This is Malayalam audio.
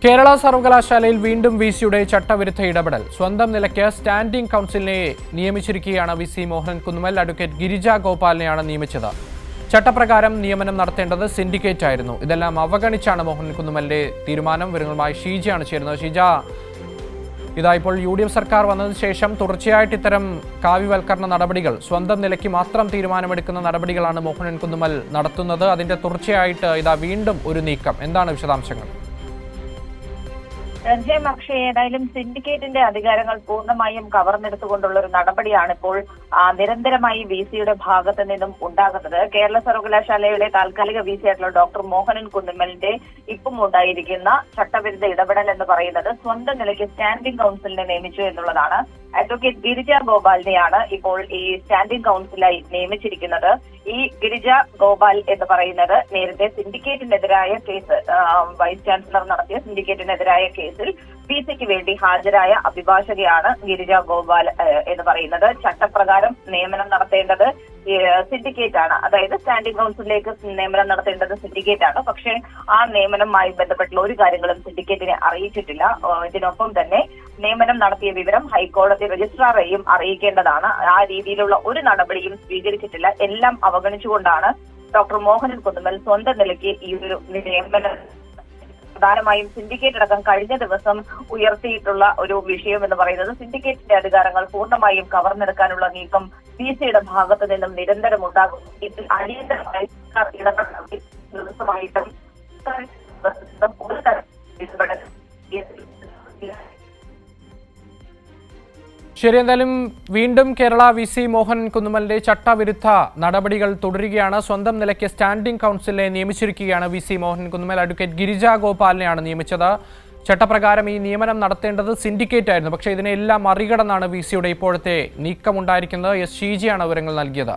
കേരള സർവകലാശാലയിൽ വീണ്ടും വിസിയുടെ ചട്ടവിരുദ്ധ ഇടപെടൽ. സ്വന്തം നിലയ്ക്ക് സ്റ്റാൻഡിംഗ് കൗൺസിലിനെ നിയമിച്ചിരിക്കുകയാണ് വിസി മോഹനൻ കുന്നുമ്മൽ. അഡ്വക്കേറ്റ് ഗിരിജ ഗോപാലിനെയാണ് നിയമിച്ചത്. ചട്ടപ്രകാരം നിയമനം നടത്തേണ്ടത് സിൻഡിക്കേറ്റ് ആയിരുന്നു. ഇതെല്ലാം അവഗണിച്ചാണ് മോഹനൻ കുന്നുമ്മലിന്റെ തീരുമാനം. വിവരങ്ങളുമായി ഷീജയാണ് ചേരുന്നത്. ഷീജ, ഇപ്പോൾ UDF സർക്കാർ വന്നതിന് ശേഷം തുടർച്ചയായിട്ട് ഇത്തരം കാവ്യവൽക്കരണ നടപടികൾ, സ്വന്തം നിലയ്ക്ക് മാത്രം തീരുമാനമെടുക്കുന്ന നടപടികളാണ് മോഹനൻ കുന്നുമ്മൽ നടത്തുന്നത്. അതിന്റെ തുടർച്ചയായിട്ട് വീണ്ടും ഒരു നീക്കം. എന്താണ് വിശദാംശങ്ങൾ? രഞ്ജയ് അക്ഷയ്, ഏതായാലും സിൻഡിക്കേറ്റിന്റെ അധികാരങ്ങൾ പൂർണ്ണമായും കവർന്നെടുത്തുകൊണ്ടുള്ള ഒരു നടപടിയാണ് ഇപ്പോൾ നിരന്തരമായി വിസിയുടെ ഭാഗത്ത് നിന്നും ഉണ്ടാകുന്നത്. കേരള സർവകലാശാലയുടെ താൽക്കാലിക വിസി ആയിട്ടുള്ള ഡോക്ടർ മോഹനൻ കുന്നുമ്മലിന്റെ ഇപ്പം ഉണ്ടായിരിക്കുന്ന ചട്ടവിരുദ്ധ ഇടപെടൽ എന്ന് പറയുന്നത് സ്വന്തം നിലയ്ക്ക് സ്റ്റാൻഡിംഗ് കൗൺസിലിനെ നിയമിച്ചു എന്നുള്ളതാണ്. അഡ്വക്കേറ്റ് ഗിരിജ ഗോപാലിനെയാണ് ഇപ്പോൾ ഈ സ്റ്റാൻഡിംഗ് കൗൺസിലായി നിയമിച്ചിരിക്കുന്നത്. ഈ ഗിരിജ ഗോപാൽ എന്ന് പറയുന്നത് നേരത്തെ സിൻഡിക്കേറ്റിനെതിരായ കേസ്, വൈസ് ചാൻസലർ നടത്തിയ സിൻഡിക്കേറ്റിനെതിരായ കേസിൽ വിസിക്ക് വേണ്ടി ഹാജരായ അഭിഭാഷകയാണ് ഗിരിജ ഗോപാൽ എന്ന് പറയുന്നത്. ചട്ടപ്രകാരം നിയമനം നടത്തേണ്ടത് സിൻഡിക്കേറ്റ് ആണ്, അതായത് സ്റ്റാൻഡിംഗ് കൗൺസിലിലേക്ക് നിയമനം നടത്തേണ്ടത് സിൻഡിക്കേറ്റ് ആണ്. പക്ഷേ ആ നിയമനവുമായി ബന്ധപ്പെട്ടുള്ള ഒരു കാര്യങ്ങളും സിൻഡിക്കേറ്റിനെ അറിയിച്ചിട്ടില്ല. ഇതിനൊപ്പം തന്നെ നിയമനം നടത്തിയ വിവരം ഹൈക്കോടതി രജിസ്ട്രാറെയും അറിയിക്കേണ്ടതാണ്. ആ രീതിയിലുള്ള ഒരു നടപടിയും സ്വീകരിച്ചിട്ടില്ല. എല്ലാം അവഗണിച്ചുകൊണ്ടാണ് ഡോക്ടർ മോഹനൻ കുന്നുമ്മൽ സ്വന്തം നിലയ്ക്ക് ഈ ഒരു നിയമനം, പ്രധാനമായും സിൻഡിക്കേറ്റ് അടക്കം കഴിഞ്ഞ ദിവസം ഉയർത്തിയിട്ടുള്ള ഒരു വിഷയം എന്ന് പറയുന്നത് സിൻഡിക്കേറ്റിന്റെ അധികാരങ്ങൾ പൂർണ്ണമായും കവർന്നെടുക്കാനുള്ള നീക്കം വിസിയുടെ ഭാഗത്ത് നിന്നും നിരന്തരം ഉണ്ടാകും. ഇതിൽ അടിയന്തരമായി ദിവസമായിട്ടും ശരി, എന്തായാലും വീണ്ടും കേരള വിസി മോഹനൻ കുന്നുമ്മലിന്റെ ചട്ടവിരുദ്ധ നടപടികൾ തുടരുകയാണ്. സ്വന്തം നിലയ്ക്ക് സ്റ്റാൻഡിംഗ് കൗൺസിലിനെ നിയമിച്ചിരിക്കുകയാണ് വിസി മോഹനൻ കുന്നുമ്മൽ. അഡ്വക്കേറ്റ് ഗിരിജ ഗോപാലിനെയാണ് നിയമിച്ചത്. ചട്ടപ്രകാരം ഈ നിയമനം നടത്തേണ്ടത് സിൻഡിക്കേറ്റ് ആയിരുന്നു. പക്ഷേ ഇതിനെല്ലാം മറികടന്നാണ് വിസിയുടെ ഇപ്പോഴത്തെ നീക്കമുണ്ടായിരിക്കുന്നത്. ഷീജയാണ് വിവരങ്ങൾ നൽകിയത്.